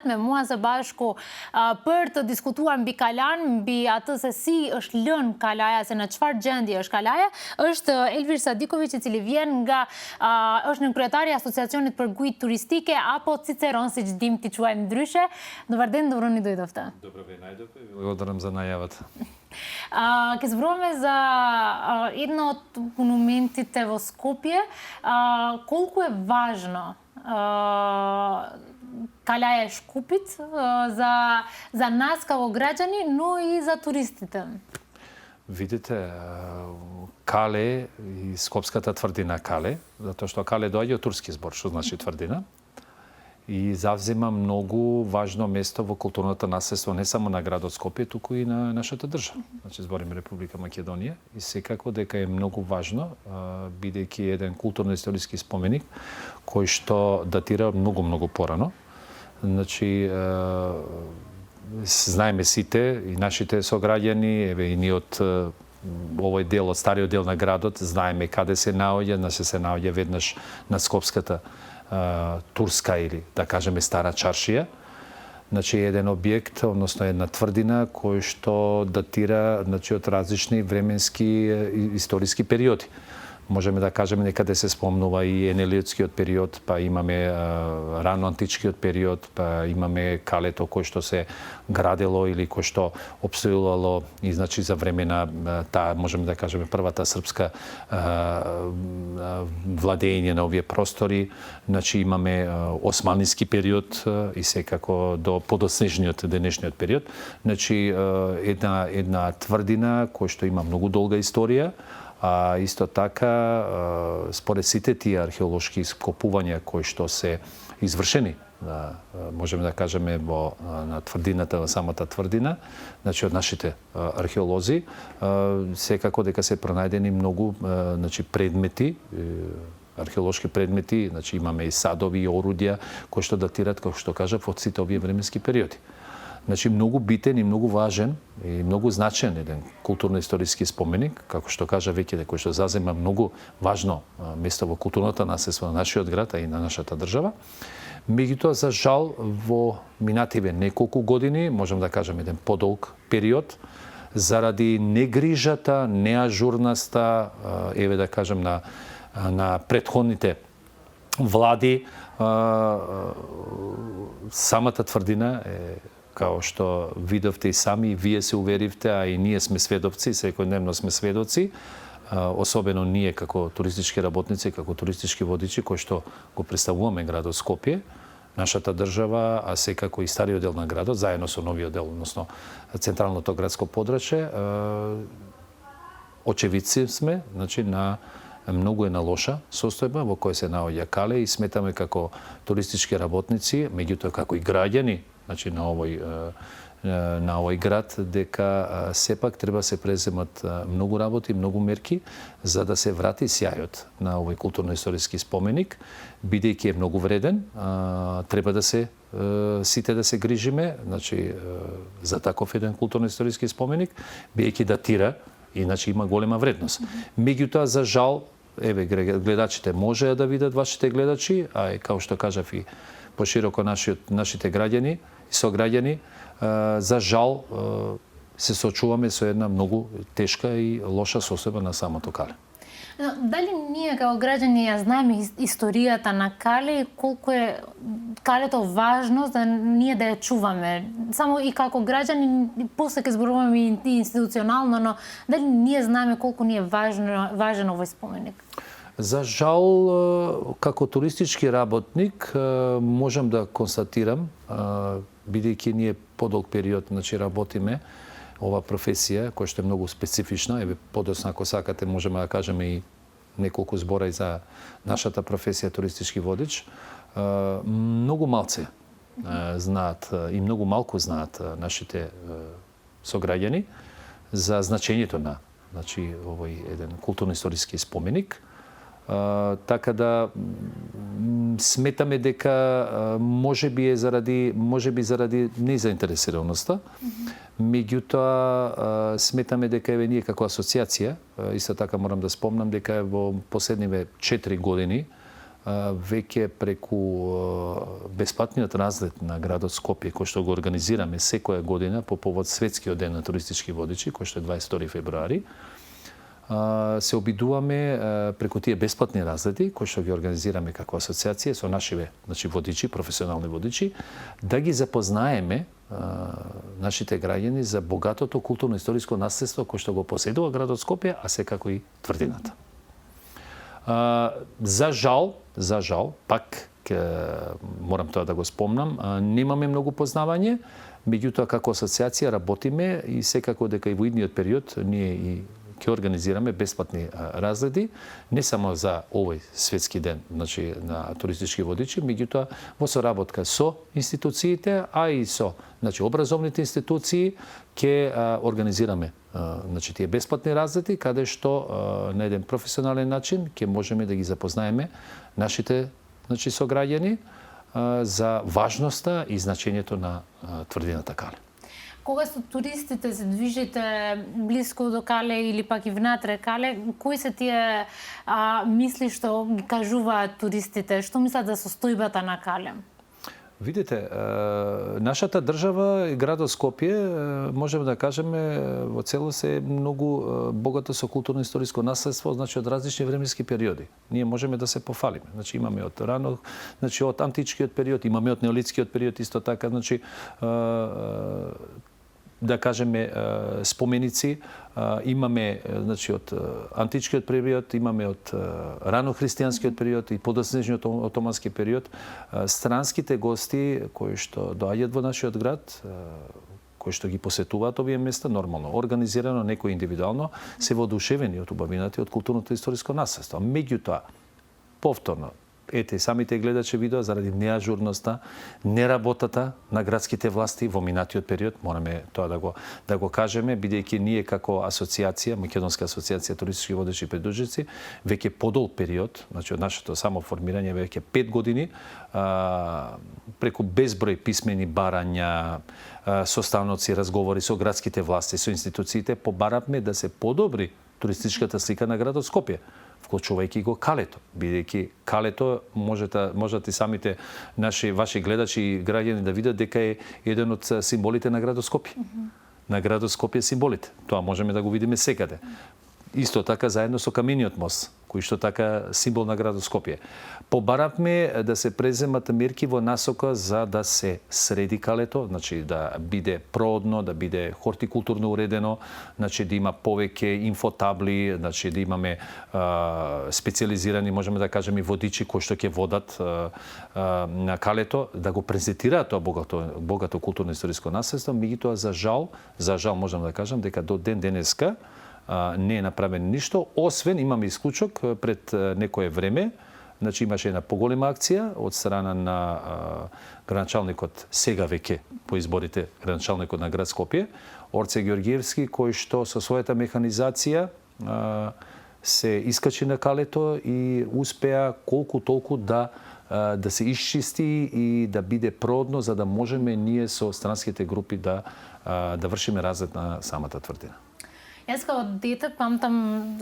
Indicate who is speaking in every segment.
Speaker 1: me mua së bashku për të diskutuar mbi Kalan, mbi atë se si është lënë Kalaja, se në çfarë gjendje është Kalaja, është Elvir Sadikovic, i cili vjen nga është nënkryetari i Asociacionit për Gujtë Turistike apo Ciceron, siç dim ti quajmë ndryshe. Dobar ден, добро ни дојдовте.
Speaker 2: Добро ве најдовте, ви благодарам за најавата.
Speaker 1: Ке зборуваме за едно од монументите во Скопје. Колку е важно Калаја Шкупит за нас како граѓани, но и за туристите?
Speaker 2: Видите, Кале и скопската тврдина Кале, затоа што Кале доаѓа од турски збор, што значи тврдина, и завзема многу важно место во културното наследство не само на градот Скопје, туку и на нашата држава. Значи збориме Република Македонија и секако дека е многу важно, бидејќи еден културно-историски споменик кој што датира многу порано. Значи знаеме сите и нашите сограѓани, еве и ние од овој дел, од стариот дел на градот, знаеме каде се наоѓа, значи се наоѓа веднаш на скопската турска или да кажеме стара чаршија. Значи еден објект, односно една тврдина кој што датира, значи, од различни временски историски периоди. Можеме да кажеме некаде се спомнува и енелиотскиот период, па имаме рано античкиот период, па имаме Калето кој што се градело или кој што обстојувало и значи за време на таа, можеме да кажеме, првата српска владење на овие простори. Значи имаме османлиски период и секако до подоснежниот денешниот период. Значи една тврдина која што има многу долга историја. А исто така, според сите тие археолошки ископувања кои што се извршени, можеме да кажеме на тврдината, во самата тврдина, значи од нашите археолози, секако дека се пронајдени многу, значи, предмети, археолошки предмети, значи имаме и садови и орудја кои што датираат, како што кажав, од сите овие временски периоди. Значи, многу битен и многу важен и многу значен еден културно-историски споменик, како што кажа веќе, кој што зазема многу важно место во културното наследство на нашиот град, а и на нашата држава. Меѓутоа, за жал, во минативе неколку години, можам да кажам еден подолг период, заради негрижата, неажурноста, еве да кажам, на претходните влади, самата тврдина е, као што видовте и сами, и вие се уверивте, а и ние сме сведоци, секојдневно сме сведоци, особено ние како туристички работници, како туристички водичи, кои што го представуваме градот Скопје, нашата држава, а секако и стариот дел на градот, заедно со новиот дел, односно централното градско подрачје, очевидци сме, значи, на многу една лоша состојба во која се наоѓа Кале и сметаме како туристички работници, меѓутоа како и граѓани, значи на овој град, дека сепак треба се преземат многу работи, многу мерки за да се врати сјајот на овој културно-историски споменик, бидејќи е многу вреден, треба да се сите да се грижиме, значи за таков еден културно-историски споменик, бидејќи датира и значи има голема вредност. Меѓутоа, за жал, еве гледачите можеа да видат, вашите гледачи, а и као што кажав и пошироко нашите граѓани и сограѓани, за жал се соочуваме со една многу тешка и лоша состојба на самото Кале.
Speaker 1: Дали ние како граѓани ја знаеме историјата на Кале и колку е Калето важно за ние да ја чуваме? Само и како граѓани, после ке зборуваме и институционално, но дали ние знаеме колку ни е важен овој споменик?
Speaker 2: За жал, како туристички работник, можам да констатирам, бидејќи ние подолг период, значи, работиме ова професија, која што е многу специфична, еве подоцна, ако сакате, можеме да кажеме и неколку збора и за нашата професија туристички водич, многу малце знаат и многу малку знаат нашите сограѓани за значењето на, значи, овој еден културно-историски споменик. Така да сметаме дека можеби заради незаинтересираноста, меѓутоа сметаме дека еве ние како асоциација, исто така морам да спомнам дека во последниве 4 години веќе преку бесплатниот разлет на градот Скопје, кој што го организираме секоја година по повод Светскиот ден на туристички водичи, кој што е 22 февруари, се обидуваме преку тие бесплатни разлети, кои што ги организираме како асоциација со нашиве, водичи, професионални водичи, да ги запознаеме нашите граѓани за богатото културно-историско наследство кој што го поседува градот Скопје, а секако и тврдината. За жал, пак морам тоа да го спомнам, немаме многу познавање, меѓутоа како асоциација работиме и секако дека и во идниот период ние и ќе организираме бесплатни разгледи, не само за овој светски ден, на туристички водичи, меѓутоа во соработка со институциите, а и со образовните институции ќе организираме тие бесплатни разгледи, каде што на еден професионален начин ќе можеме да ги запознаеме нашите сограѓани за важноста и значењето на тврдината Кале.
Speaker 1: Кога со туристите се движите блиску до Кале или пак и внатре Кале, кои се тие мисли што ги кажуваат туристите? Што мислат за состојбата на Кале?
Speaker 2: Видите, нашата држава и градот Скопје, можеме да кажеме, во целост е многу богата со културно-историско наследство, од различни временски периоди. Ние можеме да се пофалиме. Имаме од рано, од античкиот период, имаме од неолитскиот период исто така, да кажеме споменици, имаме од античкиот период, имаме од рано-христијанскиот период и подоснежниот отомански период. Странските гости кои што доаѓаат во нашиот град, кои што ги посетуваат овие места, нормално, организирано, некои индивидуално, се воодушевени од убавината и од културното историско наследство. Меѓутоа, повторно, ете, самите гледачи видео, заради неажурноста, неработата на градските власти во минатиот период, мораме тоа да го кажеме, бидејќи ние како асоциација, Македонска асоциација туристички водачи и придружници, веќе подол период, од нашето само формирање веќе 5 години, преку безброј писмени барања, состаноци, разговори со градските власти, со институциите, побаравме да се подобри туристичката слика на градот Скопје, вклучувајќи го Калето, бидејќи Калето можете самите ваши гледачи и граѓани да видат дека е еден од символите на градот Скопје. На градот Скопје символите. Тоа можеме да го видиме секаде. Исто така заедно со камениот мост, кој што така символ на градот Скопје. Побаравме да се преземат мерки во насока за да се среди Калето, да биде проодно, да биде хортикултурно уредено, да има повеќе инфотабли, да имаме специализирани, можеме да кажеме, водичи кои што ќе водат на Калето, да го презентираат тоа богато културно-историско наследство, меѓутоа за жал можам да кажам дека до ден денеска не е направено ништо, освен имаме исклучок пред некое време, имаше една поголема акција од страна на градоначалникот сега веќе по изборите, градоначалникот на град Скопје, Орце Ѓорѓиевски, кој што со својата механизација се искачи на Калето и успеа колку толку да се исчисти и да биде проодно за да можеме ние со странските групи да вршиме разлет на самата тврдина.
Speaker 1: Јас као дете памтам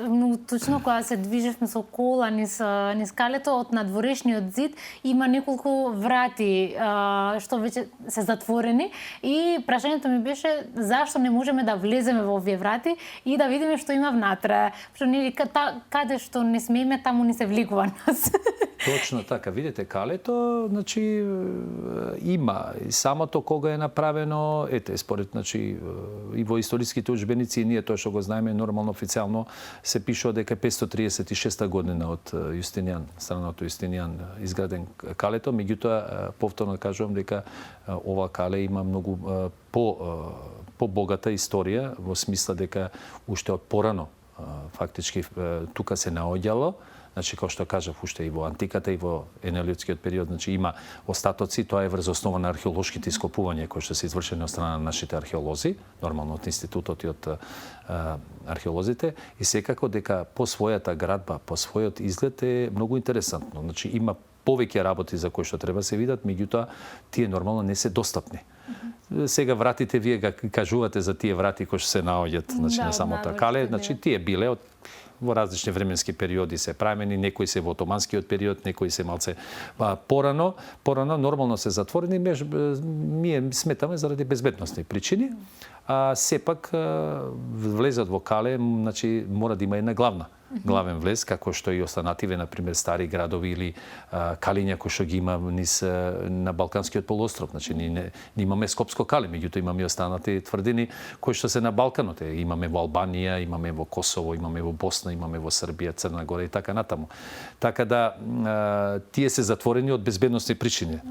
Speaker 1: многу точно кога се движевме со кола низ Калето, од надворешниот зид има неколку врати што веќе се затворени и прашањето ми беше зашто не можеме да влеземе во овие врати и да видиме што има внатре. Што нели каде што не смееме, таму ни се влегува нас.
Speaker 2: Точно така, видите, Калето, има и самото кога е направено, според и во историските уджбеници ние тоа што го знаеме нормално официјално се пишува дека 536 година од Јустинијан, страната Јустинијан изграден Калето, меѓутоа повторно кажувам дека ова Кале има многу по-богата историја во смисла дека уште од порано фактички тука се наоѓало. Како што кажав, уште и во антиката и во енеолитскиот период, има остатоци, тоа е врз основа на археолошките ископувања кои што се извршени од страна на нашите археолози, нормално од институтот и од археолозите, и секако дека по својата градба, по својот изглед е многу интересантно. Има повеќе работи за кои што треба се видат, меѓутоа тие нормално не се достапни. Сега вратите, вие кажувате за тие врати кои што се наоѓаат на самото Кале, тие биле од во различни временски периоди се правени, некои се во отоманскиот период, некои се малце порано нормално се затворени, ние сметаме заради безбедносни причини, а сепак влезот во Кале, значи мора да има една главен влез, како што и останативе, например, стари градови или калиња кои што ги има низ на Балканскиот полуостров. Значи, ние имаме Скопско Кале, меѓутоа имаме и останати тврдини кои што се на Балканот. Имаме во Албанија, имаме во Косово, имаме во Босна, имаме во Србија, Црна Гора и така натаму. Така да, тие се затворени од безбедносни причини.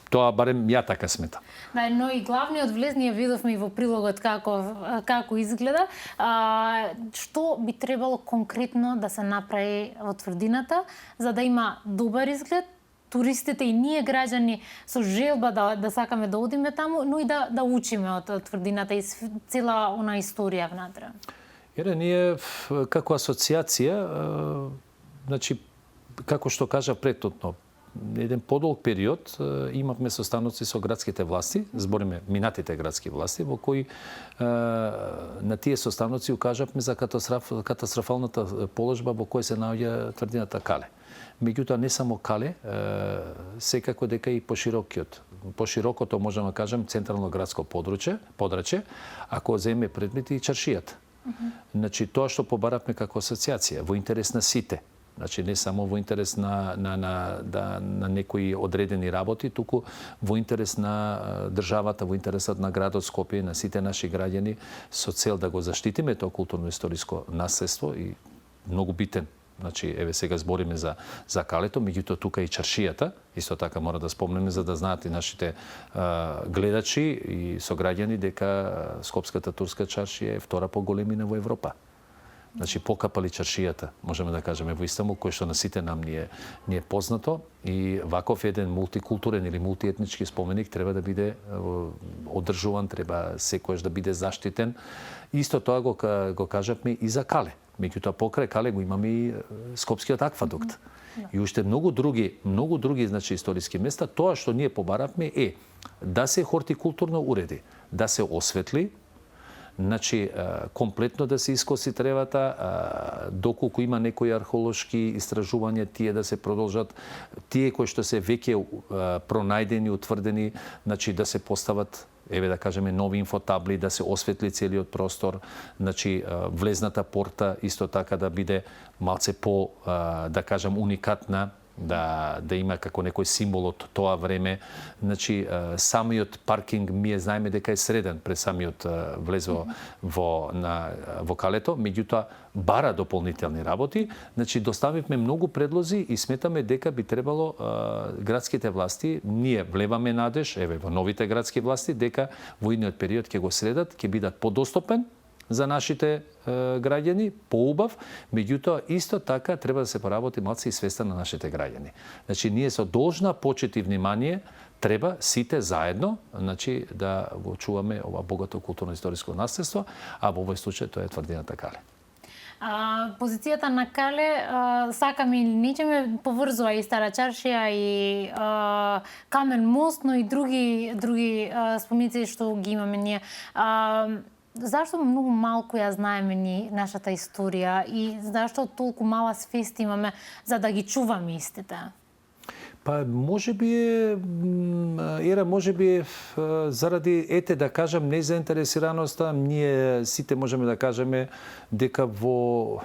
Speaker 2: Тоа барем ја така сметам.
Speaker 1: Да, но и главниот влез ние видовме и во прилогот како изгледа. Што би требало конкретно да се направи во тврдината за да има добар изглед, туристите и ние граѓани со желба да сакаме да одиме таму, но и да учиме од тврдината и цела она историја внатре.
Speaker 2: Ние како асоциација, значи како што кажа претhodно, еден подолг период имавме состаноци со градските власти, збориме минатите градски власти, во кои на тие состаноци укажавме за катастрофалната положба во која се наоѓа тврдината Кале. Меѓутоа не само Кале, секако дека и поширокото можеме да кажем централно градско подрачје, ако земе предмети и чаршијата. Значи тоа што побаравме како асоциација во интерес на сите. Значи не само во интерес на некои одредени работи, туку во интерес на државата, во интересот на градот Скопје, на сите наши граѓани, со цел да го заштитиме тоа културно-историско наследство и многу битен. Значи, еве сега збориме за Калето, меѓутоа тука и чаршијата, исто така мора да спомнеме за да знаат и нашите гледачи и сограѓани дека Скопската турска чаршија е втора по големина во Европа. Значи, покапали чаршијата, можеме да кажеме, во Истанбул, кој што на сите нам ни е познато и ваков еден мултикултурен или мултиетнички споменик треба да биде одржуван, треба секојаш да биде заштитен. Исто тоа го кажавме и за Кале. Меѓутоа покрај Кале го имаме и Скопскиот аквадукт. И уште многу други значи историски места. Тоа што ние побаравме е да се хортикултурно уреди, да се осветли, значи комплетно да се искоси тревата, доколку има некои археолошки истражувања, тие да се продолжат, тие кои што се веќе пронајдени, утврдени, значи да се постават, еве да кажеме, нови инфотабли, да се осветли целиот простор, значи влезната порта исто така да биде малце по, да кажам, уникатна, да има како некој символ од тоа време. Значи, самиот паркинг ние знаеме дека е среден пред самиот влез во Калето, меѓутоа бара дополнителни работи. Значи, доставивме многу предлози и сметаме дека би требало градските власти, ние влеваме надеж, еве во новите градски власти, дека во идниот период ќе го средат, ќе бидат подостапен за нашите граѓани, поубав, меѓутоа исто така треба да се поработи малце и свеста на нашите граѓани. Значи ние со должна почит и внимание треба сите заедно, значи да го чуваме ова богато културно-историско наследство, а во овој случај тоа е тврдината Кале.
Speaker 1: Позицијата на Кале, сакаме или нечеме, поврзува и Стара чаршија и Камен мост, но и други споменици што ги имаме ние. Зашто многу малку ја знаеме ни нашата историја и зашто толку мала свест имаме за да ги чуваме истите?
Speaker 2: Па можеби заради да кажам незаинтересираноста, ние сите можеме да кажеме дека во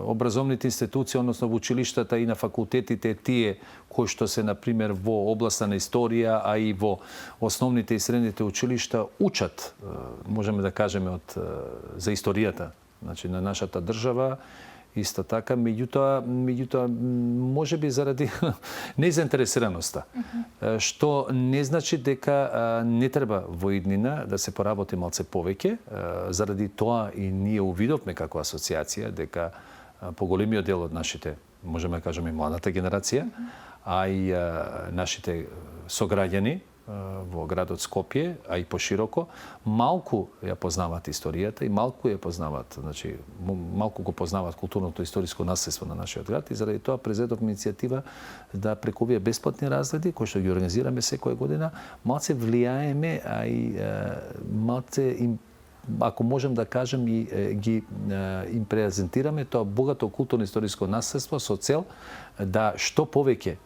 Speaker 2: образовните институции, односно во училиштата и на факултетите, тие кои што се например во областа на историја, а и во основните и средните училишта учат, можеме да кажеме за историјата, значи на нашата држава. Исто така, меѓутоа можеби заради незаинтересираноста, што не значи дека не треба во иднина да се поработи малце повеќе, заради тоа и ние увидовме како асоциација дека поголемиот дел од нашите, можеме да кажеме, младата генерација, а и нашите сограѓани во градот Скопје, а и пошироко, малку ја познаваат историјата и малку ја познаваат, значи малку го познаваат културното историско наследство на нашиот град и заради тоа презедовме иницијатива да преку овие бесплатни разгледи кои што ги организираме секоја година, малце влијаеме, а и малце им ако можем да кажем и ги им презентираме тоа богато културно-историско наследство со цел да што повеќе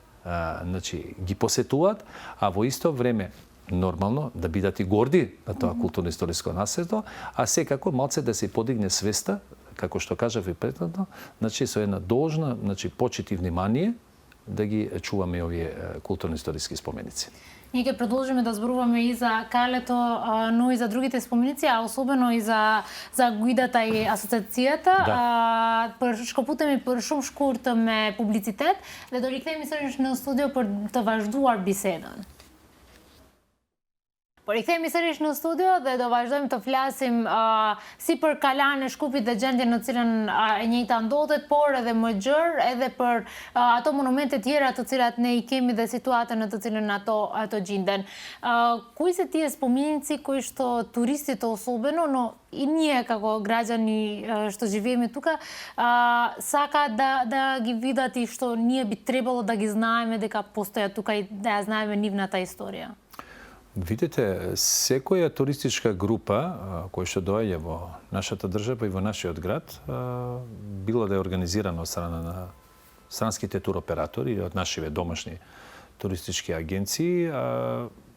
Speaker 2: значи ги посетуваат, а во исто време нормално да бидат и горди на тоа културно-историско наследство, а секако малце да се подигне свеста, како што кажав и претходно, значи со една должна, значи почит и внимание да ги чуваме овие културно-историски споменици.
Speaker 1: Ние ќе продолжиме да зборуваме и за Калето, но и за другите споменици, а особено и за Гуидата и асоциацијата. Што путем и шум шкурт ме публицитет, да дорикнеме среш на студио për të vazhduar bisedën. Por i kthehemi sërish në studio dhe do vazhdojmë të flasim si për Kalan e Shkupit dhe gjendjen në cilën e njëjta ndodhet, por edhe më gjerë edhe për ato monumente tjera të cilat ne i kemi dhe situatën në të cilën ato gjinden. Koji se ti je spomenici koji što turisti to особено, но и ние како граѓани што живееме тука сакаат да ги видат и што ние би требало да ги знаеме дека постојат тука и да ја знаеме нивната историја.
Speaker 2: Видите, секоја туристичка група која што доаѓа во нашата држава и во нашиот град, било да е организирано од страна на странските туроператори или од нашиве домашни туристички агенции,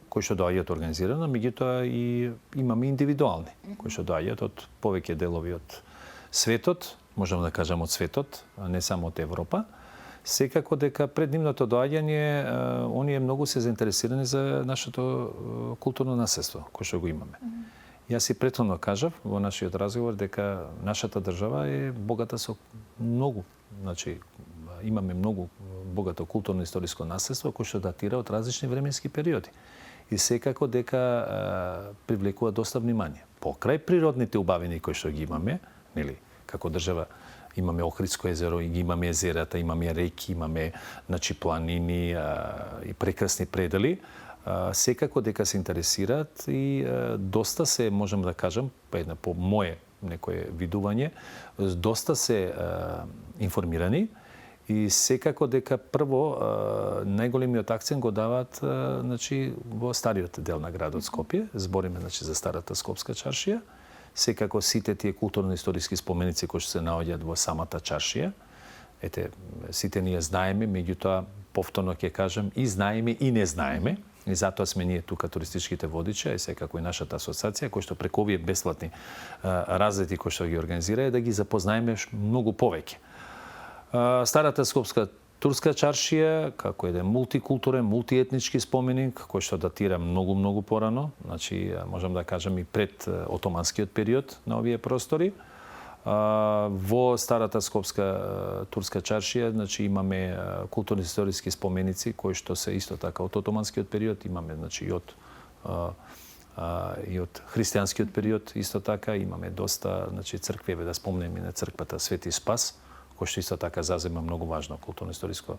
Speaker 2: кои што доаѓаат организирано, меѓутоа и имаме индивидуални, кои што доаѓаат од повеќе делови од светот, можеме да кажам од светот, а не само од Европа. Секако дека пред нивното доаѓање, оние многу се заинтересирани за нашето културно наследство, кое што го имаме. Јас и претходно кажав во нашиот разговор дека нашата држава е богата со многу, значи имаме многу богато културно-историско наследство кое што датира од различни временски периоди. И секако дека привлекува доста внимание. Покрај природните убавини кои што ги имаме, нели, како држава имаме Охридско езеро, имаме езерата, имаме реки, имаме значи планини и прекрасни предели. Секако дека се интересираат и доста се, можам да кажам, по мое некое видување, доста се информирани и секако дека прво најголемиот акцент го даваат значи во стариот дел на градот Скопје, збориме значи за старата Скопска чаршија. Секако сите тие културно-историски споменици кои се наоѓаат во самата чаршија, ете, сите ние знаеме, меѓутоа повторно ќе кажам и знаеме и не знаеме, и затоа сме ние тука туристичките водичи, и секако и нашата асоциација, кои што преку овие бесплатни разлети кои што ги организира, да ги запознаеме многу повеќе. Старата Скопска турска чаршија, како еден мултикултурен, мултиетнички споменик, кој што датира многу порано, значи можам да кажам и пред отоманскиот период на овие простори. Во старата Скопска турска чаршија, значи имаме културно-историски споменици кои што се исто така од отоманскиот период, имаме значи и од христијанскиот период исто така, имаме доста значи црквеве, да спомнеме на црквата Свети Спас, кој што исто така зазема многу важно културно-историско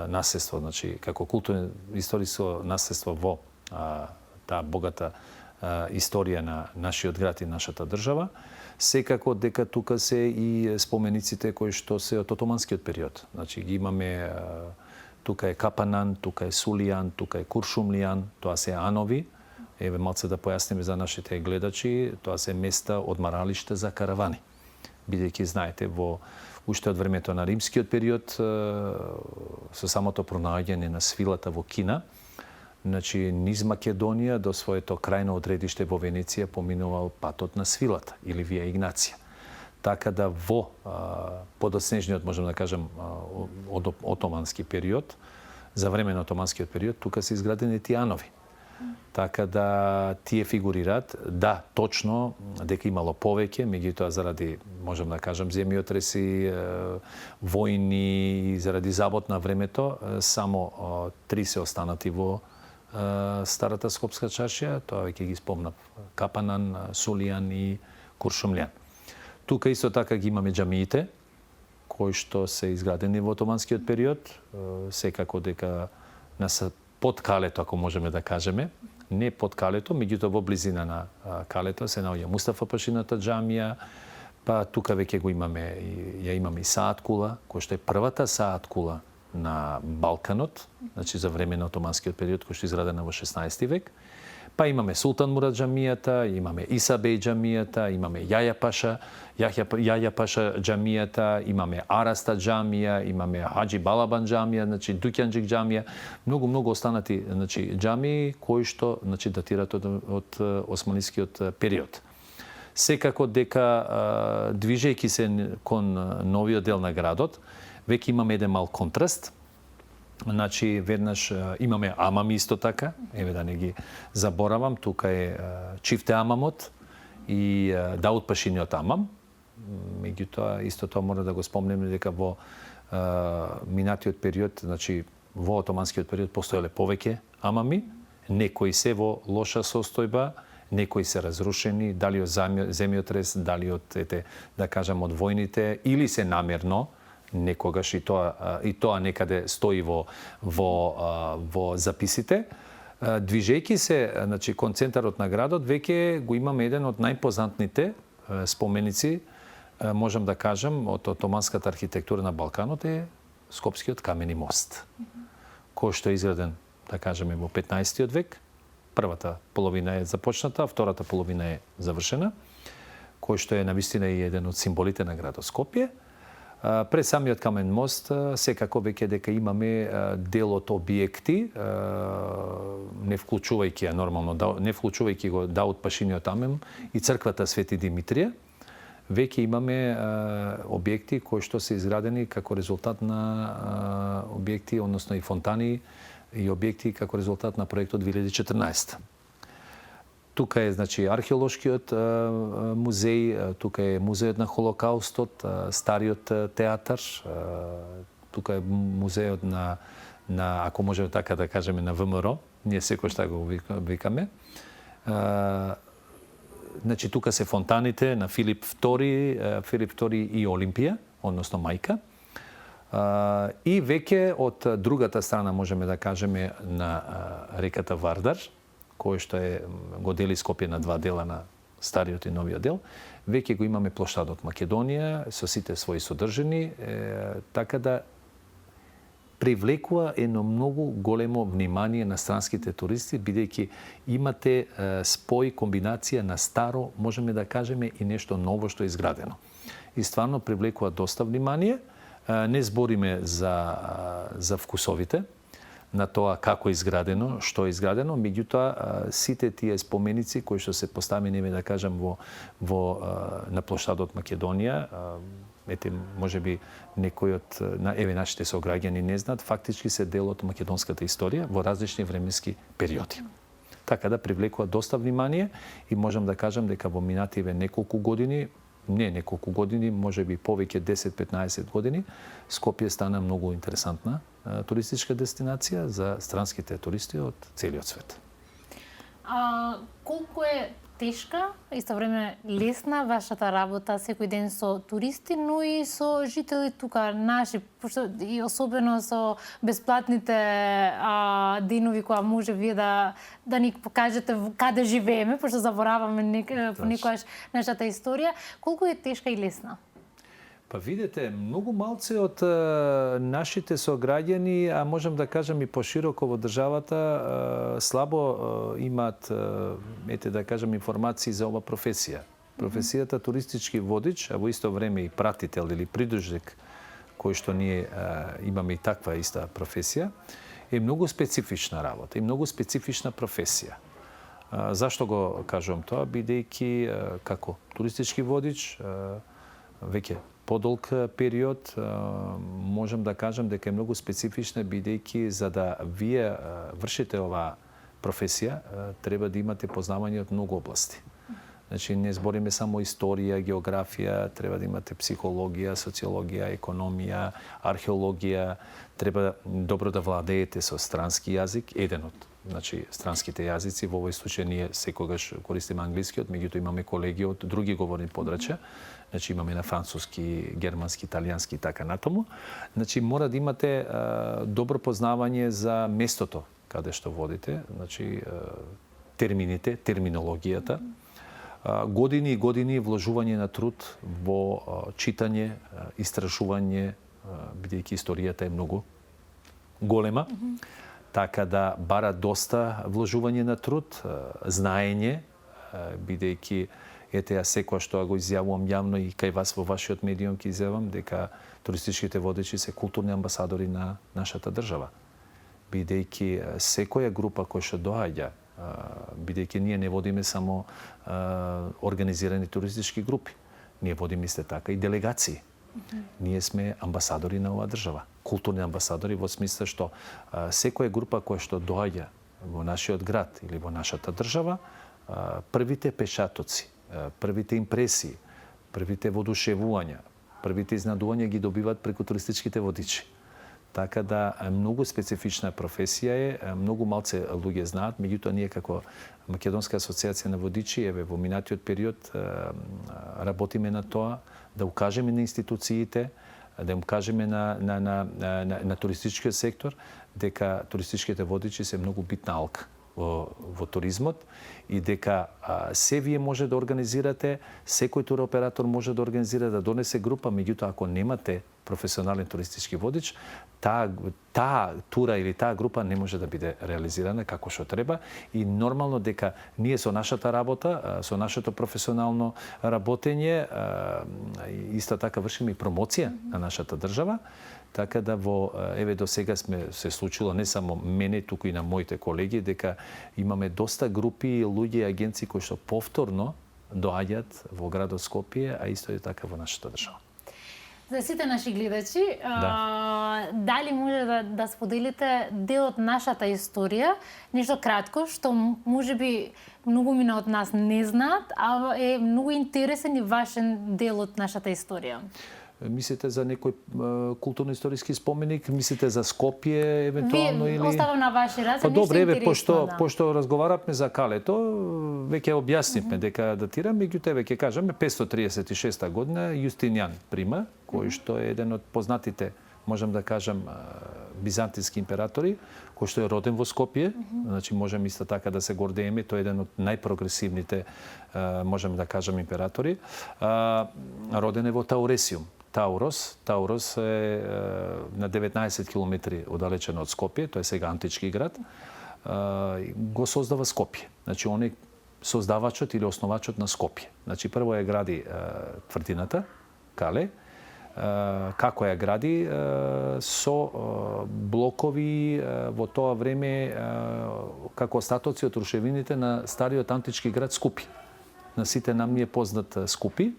Speaker 2: наследство, значи како културно-историско наследство во таа богата историја на нашиот град и нашата држава. Секако дека тука се и спомениците кои што се од отоманскиот период. Значи ги имаме, тука е Капанан, тука е Сулијан, тука е Куршумлијан, тоа се анови. Еве малце да појасниме за нашите гледачи, тоа се места одмаралиште за каравани. Бидејќи знаете во уште од времето на римскиот период, со самото пронаоѓање на свилата во Кина, значи низ Македонија до своето крајно одредиште во Венеција поминувал патот на свилата или Вија Игнација. Така да во подоснежниот, можем да кажем, од отомански период, за време на отоманскиот период, тука се изградени тие анови. Така да тие фигурираат, да, точно, дека имало повеќе, меѓутоа заради, можем да кажем, земјотреси, војни и заради забот на времето, само 3 се останати во старата Скопска чаршија, тоа веќе ги спомнав, Капанан, Сулијан и Куршумлијан. Тука исто така ги имаме џамиите, кои што се изградени во отоманскиот период, секако дека под Калето, ако можеме да кажеме, не под Калето, меѓутоа во близина на Калето се наоѓа Мустафа Пашината џамија, па тука веќе го имаме, ја имаме и Саат кула, која што е првата Саат кула на Балканот, значи за време на отоманскиот период, кој што е изградена во 16 век. Па имаме Султан Мурад џамијата, имаме Иса Беј џамијата, имаме Јаја Паша џамијата, имаме Араста џамија, имаме Хаџи Балабан џамија, значи Дукјанџик џамија, многу останати џамии кои што датираат од османлискиот период. Секако дека движејќи се кон новиот дел на градот, веќе имаме еден мал контраст. Значи, веднаш имаме Амами исто така, еве да не ги заборавам, тука е Чифте Амамот и Дауд Пашиниот Амам. Меѓутоа, исто тоа мора да го спомнеме дека во минатиот период, значи во отоманскиот период постоеле повеќе Амами, некои се во лоша состојба, некои се разрушени, дали од земјотрес, дали од да кажам од војните, или се намерно, некогаш и тоа некаде стои во записите. Движејќи се, значи концентарот на градот, веќе го имаме еден од најпознатните споменици, можам да кажам, од отоманската архитектура на Балканот е Скопскиот камени мост, кој што е изграден, да кажеме, во 15-тиот век. Првата половина е започната, втората половина е завршена, кој што е навистина и еден од символите на градот Скопје. Пред самиот камен мост, секако веќе дека имаме дел од објекти, не вклучувајќи нормално, не вклучувајќи го Дауд Пашиниот Амам и црквата Свети Димитрија, веќе имаме објекти кои што се изградени како резултат на објекти, односно и фонтани и објекти како резултат на проектот 2014. Тука е, значи, археолошкиот музеј, тука е музејот на Холокаустот, стариот театар, тука е музејот на ако можеме така да кажеме, на ВМРО, ние секој што го викаме. Значи, тука се фонтаните на Филип II и Олимпија, односно мајка. И веќе од другата страна, можеме да кажеме, на реката Вардар, кој што го дели Скопје на два дела, на стариот и новиот дел, веќе го имаме плоштадот Македонија со сите своји содржини, така да привлекува едно многу големо внимание на странските туристи, бидејќи имате спој, комбинација на старо, можеме да кажеме, и нешто ново што е изградено. И стварно привлекува доста внимание. Не збориме за вкусовите, на тоа како е изградено, што е изградено, меѓутоа сите тие споменици кои што се поставени, да кажам, на плоштадот Македонија, можеби некои од нашите сограѓани не знаат, фактички се дел од македонската историја во различни временски периоди. Така да привлекува доста внимание и можам да кажам дека во минативе неколку години, можеби повеќе 10-15 години, Скопје стана многу интересантна туристичка дестинација за странските туристи од целиот свет.
Speaker 1: Колку е тешка, исто време лесна вашата работа секој ден со туристи, но и со жители тука наши, и особено со бесплатните денови која може вие да ни покажете каде живееме, пошто забораваме понекогаш нашата историја, колку е тешка и лесна?
Speaker 2: Па видете, многу малце од нашите сограѓани, а можам да кажам и пошироко во државата, слабо имаат, да кажам, информации за ова професија. Професијата туристички водич, а во исто време и пратител или придружник, кој што ние имаме и таква иста професија, е многу специфична работа и многу специфична професија. Зашто го кажувам тоа? Бидејќи како туристички водич, веќе подолг период, можам да кажам дека е многу специфична, бидејќи за да вие вршите оваа професија, треба да имате познавање од многу области. Значи, не збориме само историја, географија, треба да имате психологија, социологија, економија, археологија, треба добро да владеете со странски јазик, еден од странските јазици, во овој случај ние секогаш користиме англискиот, меѓутоа имаме колеги од други говорни подрачја, значи имаме на француски, германски, италијански и така натаму. Значи мора да имате добро познавање за местото каде што водите, значи термините, терминологијата, години и години вложување на труд во читање, истражување, бидејќи историјата е многу голема. така да бара доста вложување на труд, знаење, бидејќи ете ја секоја што го изјавувам јавно и кај вас во вашиот медиум ќе изјавам дека туристичките водачи се културни амбасадори на нашата држава. Бидејќи секоја група која што доаѓа, бидејќи ние не водиме само организирани туристички групи, ние водиме исто така и делегации. Ние сме амбасадори на оваа држава, културни амбасадори во смисла што секоја група која што доаѓа во нашиот град или во нашата држава, првите печатоци, првите импресии, првите воодушевувања, првите изнадувања ги добиваат преку туристичките водичи. Така да многу специфична професија е, многу малце луѓе знаат, меѓутоа ние како Македонска асоциација на водичи во минатиот период работиме на тоа да укажеме на институциите, да им кажеме на туристичкиот сектор дека туристичките водичи се многу битна алка во туризмот и дека се вие може да организирате, секој туроператор може да организира, да донесе група, меѓутоа ако немате професионален туристички водич, таа тура или таа група не може да биде реализирана како што треба и нормално дека ние со нашата работа, со нашето професионално работење, исто така вршиме и промоција на нашата држава, така да до сега се случило не само мене, туку и на моите колеги, дека имаме доста групи, луѓе и агенции кои што повторно доаѓаат во градот Скопје, а исто и така во нашата држава.
Speaker 1: За сите наши гледачи, дали може да споделите дел од нашата историја, нешто кратко, што можеби многумина од нас не знаат, а е многу интересен и важен дел од нашата историја?
Speaker 2: Мислите за некој културно-историски споменик? Мислите за Скопје евентуално или?
Speaker 1: Оставам на ваши раце, нешто
Speaker 2: добре,
Speaker 1: интересно.
Speaker 2: пошто разговаравме за Калето, веќе објаснивме дека датира, меѓутоа веќе кажаме 536 година Јустинијан прима, кој што е еден од познатите, можам да кажам, византијски императори, кој што е роден во Скопје, значи можем исто така да се гордееме, тој е еден од најпрогресивните, можем да кажам, императори. Роден е во Тауресиум. Таурос е на 19 километри оддалечен од Скопје, тоа е сега антички град, го создава Скопје. Значи, он е создавачот или основачот на Скопје. Значи, прво ја гради тврдината, Кале, како ја гради со блокови во тоа време како остатоци од рушевините на стариот антички град Скупи. На сите нам ни е познат Скупи,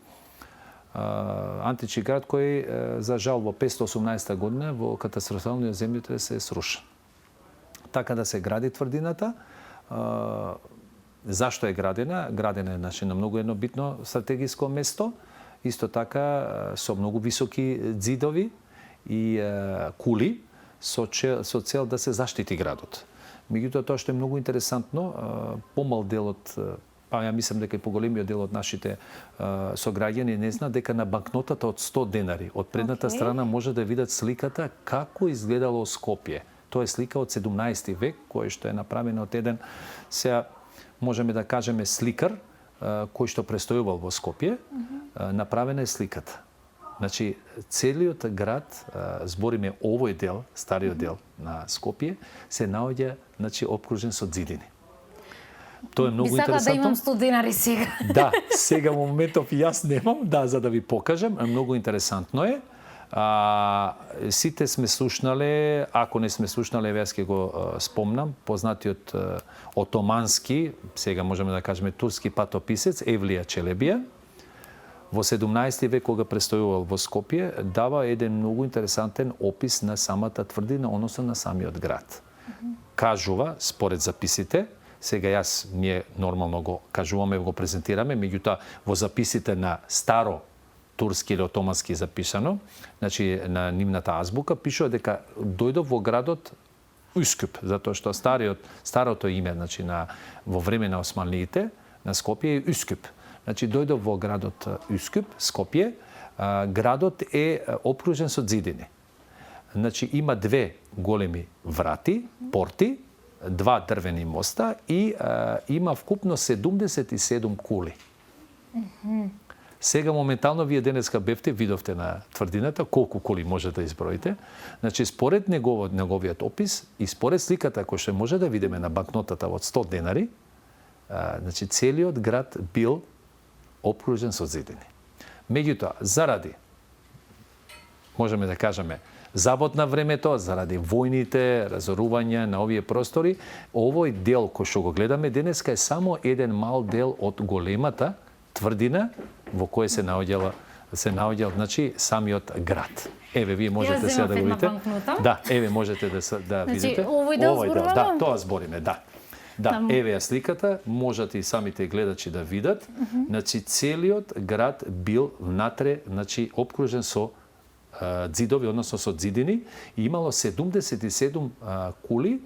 Speaker 2: антички град кој за жал во 518 година во катастрофалниот земјотрес се сруша. Така да се гради тврдината. Зашто е градена? Градена е на многу едно битно стратегиско место, исто така со многу високи ѕидови и кули со цел да се заштити градот. Меѓутоа тоа што е многу интересантно, помал дел од ја мислам дека и поголемиот дел од нашите сограѓани не знаат дека на банкнотата од 100 денари од предната страна може да видат сликата како изгледало Скопје. Тоа е слика од 17 век, кој што е направена од еден, сега можеме да кажеме сликар, кој што престојувал во Скопје, направена е сликата. Значи, целиот град, збориме овој дел, стариот дел на Скопје, се наоѓа, значи, обкружен со ѕидини. Тоа е многу интересантно.
Speaker 1: Да имам 100 денари сега.
Speaker 2: Да, сега во моментов јас немам, за да ви покажам, многу интересантно е. Сите сме слушнале, ако не сме слушнале, јас ќе го спомнам, познатиот отомански, сега можеме да кажеме турски патописец Евлија Челебија, во 17 век кога престојувал во Скопје, дава еден многу интересантен опис на самата тврдина, односно на самиот град. Кажува, според записите, сега ние нормално го кажуваме, го презентираме, меѓутоа во записите на старо турски или отомански записано, значи на нивната азбука, пишува дека дојдов во градот Ускуп, затоа што старото име, значи во време на османлиите на Скопје е Ускуп. Значи дојдов во градот Ускуп, Скопје, градот е опружен со ѕидини. Значи има две големи врати, порти, два дрвени моста и има вкупно 77 кули. Сега моментално вие денеска бевте, видовте на тврдината колку коли може да изброите. Значи според неговиот опис и според сликата која што може да видиме на банкнотата од 100 денари, значи целиот град бил опкружен со зидини. Меѓутоа, заради можеме да кажеме забот на времето, заради војните, разорување на овие простори, овој дел кој што го гледаме денеска е само еден мал дел од големата тврдина во кој се наоѓал значи самиот град. Еве вие можете сега да го видите. Да, еве можете да видите.
Speaker 1: Овој дел зборуваме?
Speaker 2: Да, тоа збориме, да. Да, еве ја сликата, можете и самите гледачи да видат. Значи целиот град бил внатре, значи опкружен со ѕидови, односно со ѕидини, и имало 77 кули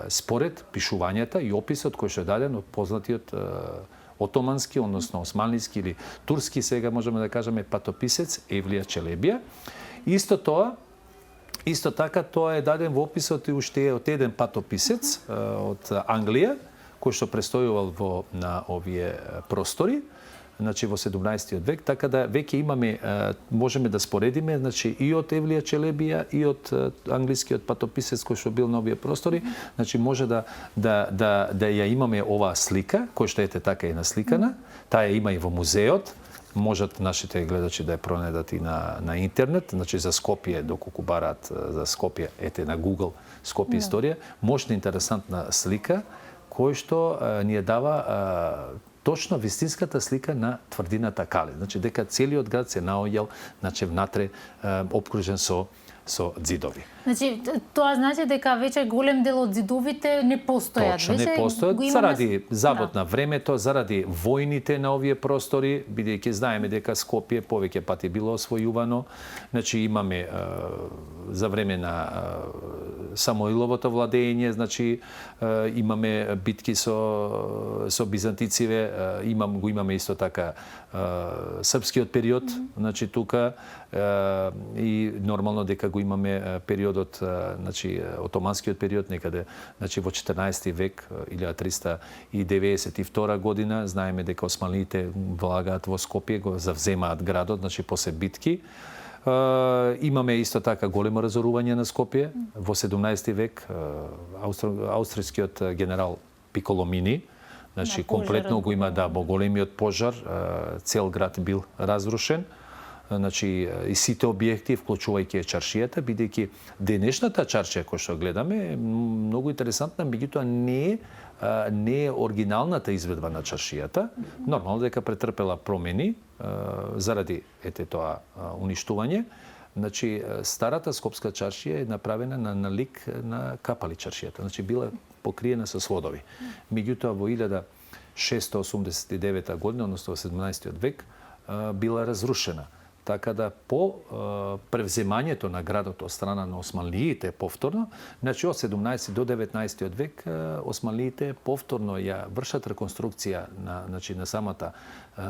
Speaker 2: според пишувањата и описот кој што е даден од познатиот отомански, односно османлиски или турски, сега можеме да кажеме патописец Евлија Челебија. Исто така тоа е даден во описот и уште од еден патописец од Англија, кој што престојувал на овие простори, значи во 17 век, така да веќе имаме, можеме да споредиме, значи и од Евлија Челебија и од англискиот патописец кој што бил на овие простори, значи може да ја имаме оваа слика, кој што ете така и насликана, таа ја има и во музеот, можат нашите гледачи да ја пронајдат и на интернет, значи за Скопје, доколку бараат за Скопје, ете на Google Скопје историја, мощна интересантна слика кој што ни ја дава точно вистинската слика на тврдината Кале. Значи дека целиот град се наоѓал, значи внатре опкружен со ѕидови.
Speaker 1: Значи тоа значи дека веќе голем дел од ѕидовите не постојат.
Speaker 2: Точно, не постојат заради забот на времето, заради војните на овие простори, бидејќи знаеме дека Скопје повеќе пати било освојувано. Значи имаме за време на Самоиловото владење, значи имаме битки со бизантициве, го имаме исто така српскиот период, значи тука и нормално дека го имаме периодот, значи отоманскиот период некаде, значи во 14 век, 1392 година, знаеме дека османлиите влагаат во Скопје, го завземаат градот, значи после битки. Имаме исто така големо разорување на Скопје во 17 век, аустријскиот генерал Пиколомини, значи комплетно го има во големиот пожар, цел град бил разрушен. Значи и сите објекти, вклучувајќи чаршијата, бидејќи денешната чаршија која што гледаме е многу интересантна, меѓутоа не е оригиналната изведба на чаршијата. Нормално дека претрпела промени заради тоа уништување. Значи старата скопска чаршија е направена на налик на Капали чаршијата. Значи била покриена со сводови. Меѓутоа во 1689 година, односно во 17 век, била разрушена. Така да по превземањето на градот од страна на османлиите повторно, значи од 17 до 19 век османлиите повторно ја вршат реконструкција на самата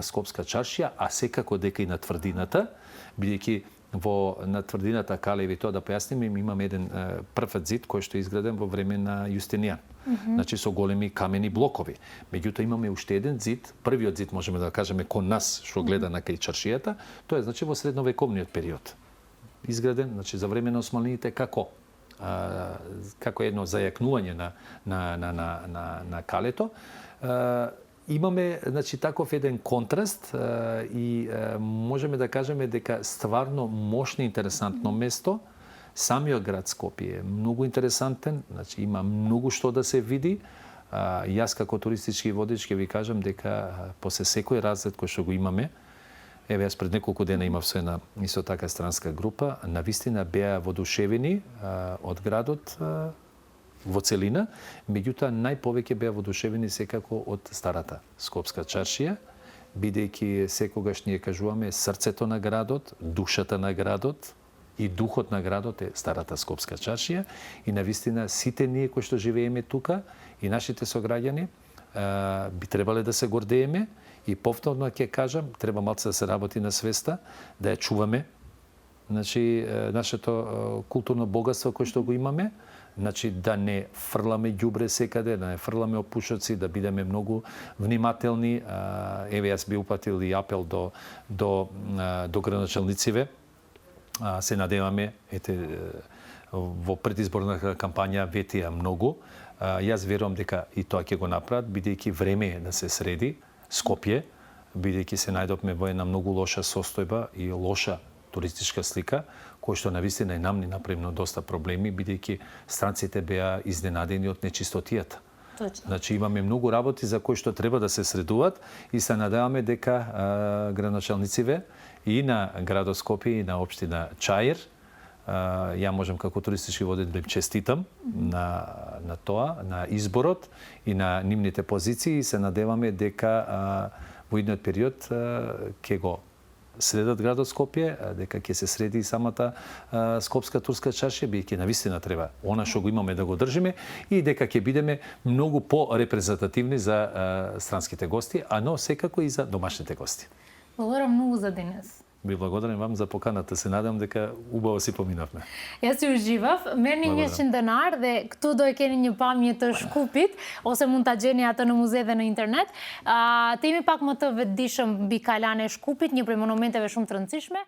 Speaker 2: скопска чаршија, а секако дека и на тврдината, бидејќи на тврдината Калеви, тоа да појасниме, имаме еден прв зид кој што е изграден во време на Јустинијан. Значи со големи камени блокови. Меѓутоа имаме уште еден зид, првиот зид можеме да кажеме кон нас што гледа на кај чаршијата, тоа е значи во средновековниот период. Изграден значи за време на османлиите како едно зајакнување на Калето. Имаме значи таков еден контраст и можеме да кажеме дека стварно мощно интересантно место. Самиот град Скопје е многу интересантен, значи има многу што да се види. Јас како туристички водич ќе ви кажам дека после секој разлет кој што го имаме, еве јас пред неколку дена имав со една исто така странска група, навистина беа воодушевени од градот во целина, меѓутоа најповеќе беа воодушевени секако од старата скопска чаршија, бидејќи секогаш ние кажуваме срцето на градот, душата на градот и духот на градот е старата скопска чаршија и навистина сите ние кои што живееме тука и нашите сограѓани би требале да се гордееме и повторно ќе кажам, треба малку да се работи на свеста, да ја чуваме, значи нашето културно богатство кое што го имаме, Значи да не фрламе ѓубре секаде, да не фрламе опушоци, да бидеме многу внимателни. Еве јас би упатил и апел до градоначалниците. Се надеваме, во предизборната кампања ветија многу. Јас верувам дека и тоа ќе го направат, бидејќи време е да се среди Скопје, бидејќи се најдовме во една многу лоша состојба и лоша туристичка слика, кој што навистина и нам ни направи доста проблеми, бидејќи странците беа изненадени од нечистотијата.
Speaker 1: Точно.
Speaker 2: Значи имаме многу работи за кои што треба да се средуваат и се надеваме дека градоначалниците и на градот Скопје и на општина Чаир, ја можам како туристички водител да им честитам на тоа, на изборот и на нивните позиции и се надеваме дека во идниот период ќе го средат градот Скопје, дека ќе се среди и самата скопска турска чаршија, бидејќи навистина треба она што го имаме да го држиме и дека ќе бидеме многу по-репрезентативни за странските гости, но секако и за домашните гости.
Speaker 1: Благодарам многу за денес.
Speaker 2: Ви благодарам вам за поканата. Се надам дека убаво си поминавме.
Speaker 1: Јас си уживав. Мерни njëshin denar dhe këtu do e keni një pamje të shkupit ose mund ta gjeni atë në muze dhe në internet. Të jemi pak më të vetëdijshëm mbi Kalan e Shkupit, një prej monumenteve shumë të rëndësishme.